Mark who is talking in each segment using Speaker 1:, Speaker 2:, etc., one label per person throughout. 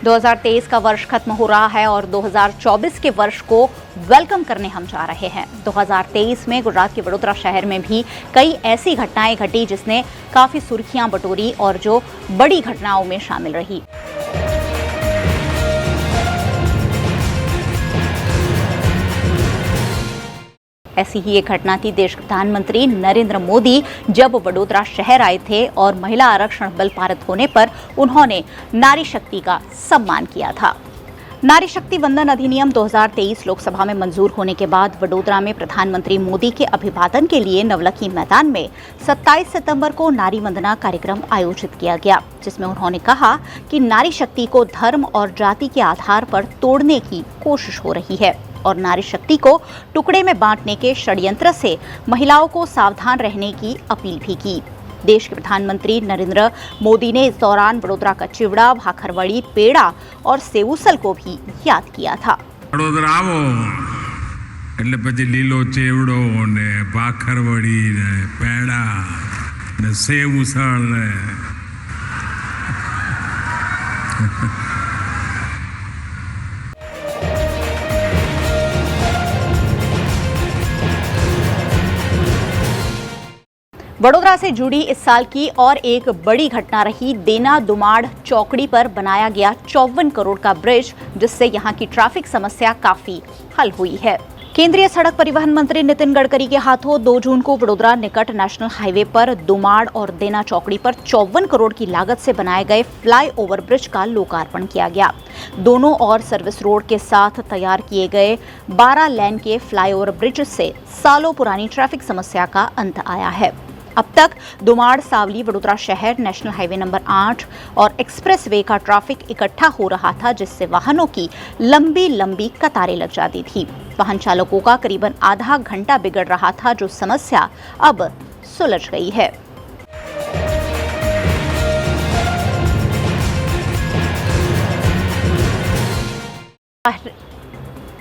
Speaker 1: 2023 का वर्ष खत्म हो रहा है और 2024 के वर्ष को वेलकम करने हम जा रहे हैं। 2023 में गुजरात के वडोदरा शहर में भी कई ऐसी घटनाएं घटी जिसने काफी सुर्खियां बटोरी और जो बड़ी घटनाओं में शामिल रही। ऐसी ही एक घटना थी देश के प्रधानमंत्री नरेंद्र मोदी जब वडोदरा शहर आए थे और महिला आरक्षण बिल पारित होने पर उन्होंने नारी शक्ति का सम्मान किया था। नारी शक्ति वंदन अधिनियम 2023 लोकसभा में मंजूर होने के बाद वडोदरा में प्रधानमंत्री मोदी के अभिवादन के लिए नवलखी मैदान में 27 सितंबर को नारी वंदना कार्यक्रम आयोजित किया गया, जिसमें उन्होंने कहा कि नारी शक्ति को धर्म और जाति के आधार पर तोड़ने की कोशिश हो रही है और नारी शक्ति को टुकड़े में बांटने के षड्यंत्र से महिलाओं को सावधान रहने की अपील भी की। देश के प्रधानमंत्री नरेंद्र मोदी ने इस दौरान वडोदरा का चिवड़ा, भाखरवड़ी, पेड़ा और सेवूसल को भी याद किया था।
Speaker 2: वडोदरा आवो એટલે પછી લીલો ચેવડો ને ભાખરવડી ને પેડા ને સેવૂસળ ને
Speaker 1: वडोदरा से जुड़ी इस साल की और एक बड़ी घटना रही देना दुमाड़ चौकड़ी पर बनाया गया 54 करोड़ का ब्रिज, जिससे यहां की ट्रैफिक समस्या काफी हल हुई है। केंद्रीय सड़क परिवहन मंत्री नितिन गडकरी के हाथों 2 जून को वडोदरा निकट नेशनल हाईवे पर दुमाड़ और देना चौकड़ी पर 54 करोड़ की लागत से बनाए गए फ्लाईओवर ब्रिज का लोकार्पण किया गया। दोनों ओर सर्विस रोड के साथ तैयार किए गए 12 लेन के फ्लाईओवर ब्रिज से सालों पुरानी ट्रैफिक समस्या का अंत आया है। अब तक दुमाड़ सावली वडोदरा शहर नेशनल हाईवे नंबर 8 और एक्सप्रेसवे का ट्रैफिक इकट्ठा हो रहा था, जिससे वाहनों की लंबी लंबी कतारें लग जाती थी। वाहन चालकों का करीबन आधा घंटा बिगड़ रहा था, जो समस्या अब सुलझ गई है।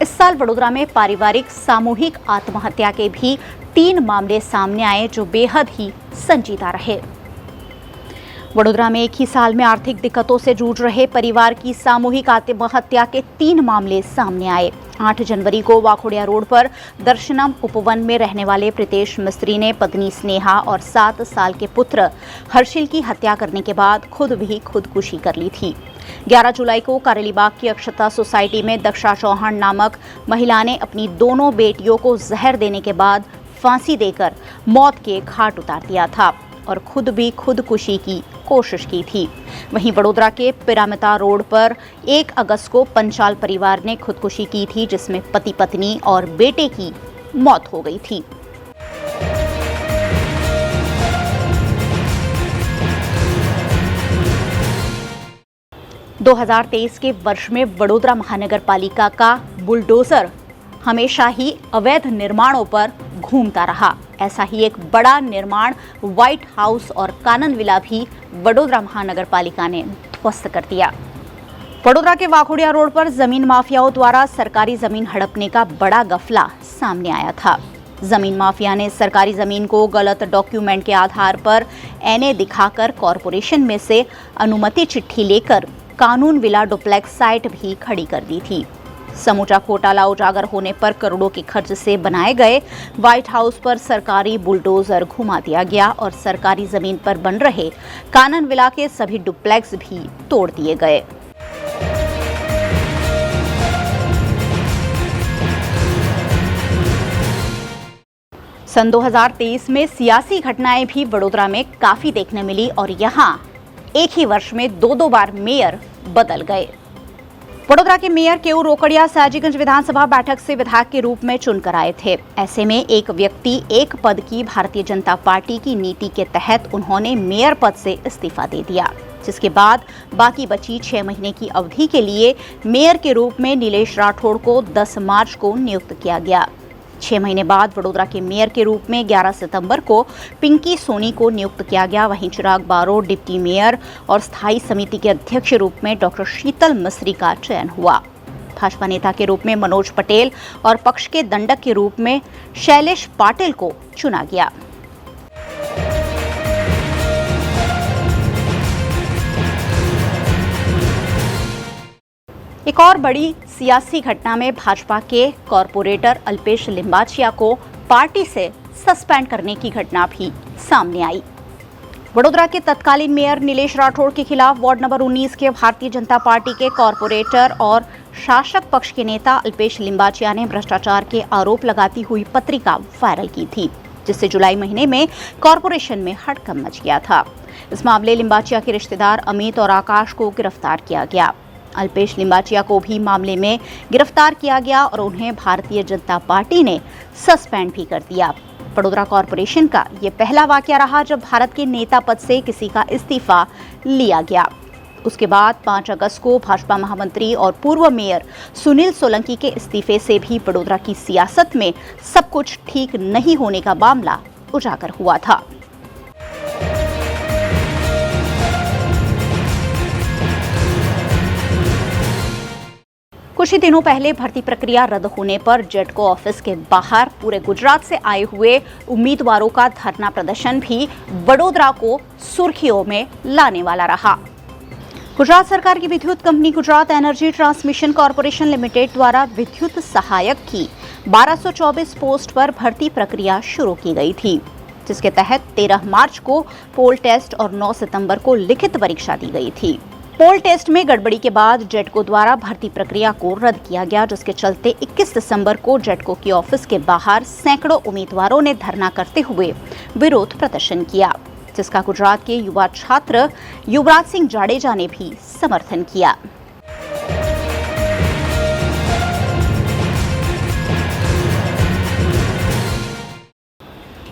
Speaker 1: इस साल वडोदरा में पारिवारिक सामूहिक आत्महत्या के भी 3 मामले सामने आए, जो बेहद ही संजीदा रहे। वडोदरा में एक ही साल में आर्थिक दिक्कतों से जूझ रहे परिवार की सामूहिक आत्महत्या के 3 मामले सामने आए। 8 जनवरी को वाखोड़िया रोड पर दर्शनम उपवन में रहने वाले प्रीतेश मिस्त्री ने पत्नी स्नेहा और 7 साल के पुत्र हर्षिल की हत्या करने के बाद खुद भी खुदकुशी कर ली थी। 11 जुलाई को कारेलीबाग की अक्षता सोसाइटी में दक्षा चौहान नामक महिला ने अपनी दोनों बेटियों को जहर देने के बाद फांसी देकर मौत के घाट उतार दिया था और खुद भी खुदकुशी की कोशिश की थी। वहीं वडोदरा के पिरामिता रोड पर 1 अगस्त को पंचाल परिवार ने खुदकुशी की थी, जिसमें पति पत्नी और बेटे की मौत हो गई थी। दो 2023 के वर्ष में वडोदरा महानगर पालिका का बुलडोजर हमेशा ही अवैध निर्माणों पर घूमता रहा। ऐसा ही एक बड़ा निर्माण व्हाइट हाउस और कानन विला भी वडोदरा महानगर पालिका ने ध्वस्त कर दिया। वडोदरा के वाखोड़िया रोड पर जमीन माफियाओं द्वारा सरकारी जमीन हड़पने का बड़ा गफला सामने आया था। जमीन माफिया ने सरकारी जमीन को गलत डॉक्यूमेंट के आधार पर एनए दिखाकर कॉरपोरेशन में से अनुमति चिट्ठी लेकर कानून विला डुप्लेक्स साइट भी खड़ी कर दी थी। समूचा घोटाला उजागर होने पर करोड़ों के खर्च से बनाए गए व्हाइट हाउस पर सरकारी बुलडोजर घुमा दिया गया और सरकारी जमीन पर बन रहे कानन विला के सभी डुप्लेक्स भी तोड़ दिए गए। सन 2023 में सियासी घटनाएं भी वडोदरा में काफी देखने मिली और यहां एक ही वर्ष में 2 बार मेयर बदल गए। वडोदरा के मेयर केयू रोकड़िया सयाजीगंज विधानसभा बैठक से विधायक के रूप में चुनकर आए थे। ऐसे में एक व्यक्ति एक पद की भारतीय जनता पार्टी की नीति के तहत उन्होंने मेयर पद से इस्तीफा दे दिया, जिसके बाद बाकी बची 6 महीने की अवधि के लिए मेयर के रूप में नीलेश राठौड़ को 10 मार्च को नियुक्त किया गया। 6 महीने बाद वडोदरा के मेयर के रूप में 11 सितंबर को पिंकी सोनी को नियुक्त किया गया। वहीं चिराग बारोट डिप्टी मेयर और स्थायी समिति के अध्यक्ष रूप में डॉक्टर शीतल मिस्त्री का चयन हुआ। भाजपा नेता के रूप में मनोज पटेल और पक्ष के दंडक के रूप में शैलेश पाटिल को चुना गया। एक और बड़ी सियासी घटना में भाजपा के कॉरपोरेटर अल्पेश लिंबाचिया को पार्टी से सस्पेंड करने की घटना भी सामने आई। वडोदरा के तत्कालीन मेयर नीलेश राठौड़ के खिलाफ वार्ड नंबर 19 के भारतीय जनता पार्टी के कॉरपोरेटर और शासक पक्ष के नेता अल्पेश लिंबाचिया ने भ्रष्टाचार के आरोप लगाती हुई पत्रिका वायरल की थी, जिससे जुलाई महीने में कॉरपोरेशन में हड़कंप मच गया था। इस मामले लिंबाचिया के रिश्तेदार अमित और आकाश को गिरफ्तार किया गया। अल्पेश लिंबाचिया को भी मामले में गिरफ्तार किया गया और उन्हें भारतीय जनता पार्टी ने सस्पेंड भी कर दिया। वडोदरा कॉरपोरेशन का ये पहला वाकया रहा जब भारत के नेता पद से किसी का इस्तीफा लिया गया। उसके बाद 5 अगस्त को भाजपा महामंत्री और पूर्व मेयर सुनील सोलंकी के इस्तीफे से भी वडोदरा की सियासत में सब कुछ ठीक नहीं होने का मामला उजागर हुआ था। कुछ ही दिनों पहले भर्ती प्रक्रिया रद्द होने पर जेडको ऑफिस के बाहर पूरे गुजरात से आए हुए उम्मीदवारों का धरना प्रदर्शन भी वडोदरा को सुर्खियों में लाने वाला रहा। गुजरात सरकार की विद्युत company Gujarat energy transmission corporation limited द्वारा विद्युत सहायक की 1224 पोस्ट पर भर्ती प्रक्रिया शुरू की गई थी, जिसके तहत 13 मार्च को पोल टेस्ट और 9 सितंबर को लिखित परीक्षा दी गई थी। पोल टेस्ट में गड़बड़ी के बाद जेडको द्वारा भर्ती प्रक्रिया को रद्द किया गया, जिसके चलते 21 दिसंबर को जेडको के ऑफिस के बाहर सैकड़ों उम्मीदवारों ने धरना करते हुए विरोध प्रदर्शन किया, जिसका गुजरात के युवा छात्र युवराज सिंह जाडेजा ने भी समर्थन किया।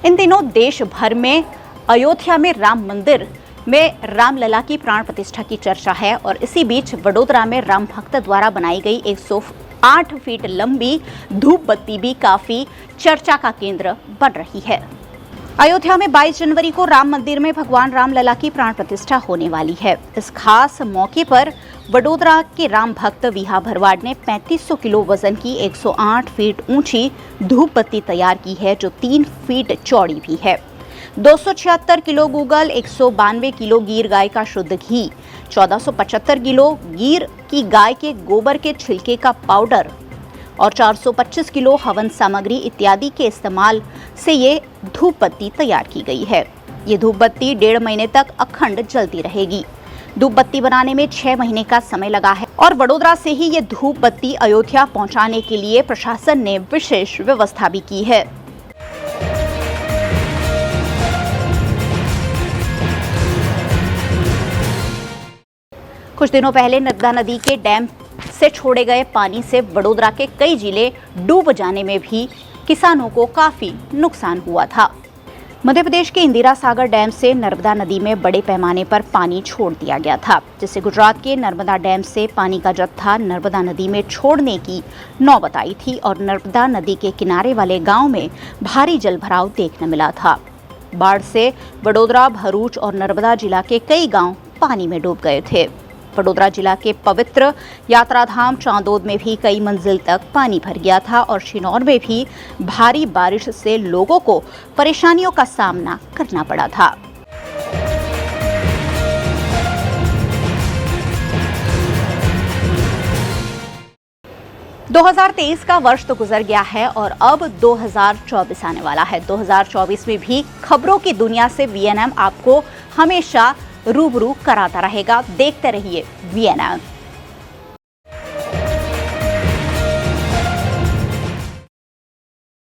Speaker 1: इन दिनों देश भर में अयोध्या में राम मंदिर में रामलला की प्राण प्रतिष्ठा की चर्चा है और इसी बीच वडोदरा में राम भक्त द्वारा बनाई गई 108 फीट लंबी धूप बत्ती भी काफी चर्चा का केंद्र बन रही है। अयोध्या में 22 जनवरी को राम मंदिर में भगवान रामलला की प्राण प्रतिष्ठा होने वाली है। इस खास मौके पर वडोदरा के राम भक्त विहा भरवाड़ ने 3500 किलो वजन की 108 फीट ऊंची धूप बत्ती तैयार की है, जो 3 फीट चौड़ी भी है। 276 किलो गूगल, 192 किलो गीर गाय का शुद्ध घी, 1475 किलो गीर की गाय के गोबर के छिलके का पाउडर और 425 किलो हवन सामग्री इत्यादि के इस्तेमाल से ये धूप बत्ती तैयार की गई है। ये धूप बत्ती 1.5 महीने तक अखंड जलती रहेगी। धूप बत्ती बनाने में 6 महीने का समय लगा है और वडोदरा से ही ये धूप बत्ती अयोध्या पहुंचाने के लिए प्रशासन ने विशेष व्यवस्था भी की है। कुछ दिनों पहले नर्मदा नदी के डैम से छोड़े गए पानी से वडोदरा के कई जिले डूब जाने में भी किसानों को काफी नुकसान हुआ था। मध्य प्रदेश के इंदिरा सागर डैम से नर्मदा नदी में बड़े पैमाने पर पानी छोड़ दिया गया था, जिससे गुजरात के नर्मदा डैम से पानी का जत्था नर्मदा नदी में छोड़ने की नौबत आई थी और नर्मदा नदी के किनारे वाले गांव में भारी जलभराव देखने मिला था। बाढ़ से वडोदरा, भरूच और नर्मदा जिला के कई गांव पानी में डूब गए थे। वडोदरा जिला के पवित्र यात्राधाम चांदोद में भी कई मंजिल तक पानी भर गया था और शिनौर में भी भारी बारिश से लोगों को परेशानियों का सामना करना पड़ा था। दो 2023 का वर्ष तो गुजर गया है और अब 2024 आने वाला है। 2024 में भी खबरों की दुनिया से VNM आपको हमेशा रूबरू कराता रहेगा। देखते रहिए VNM।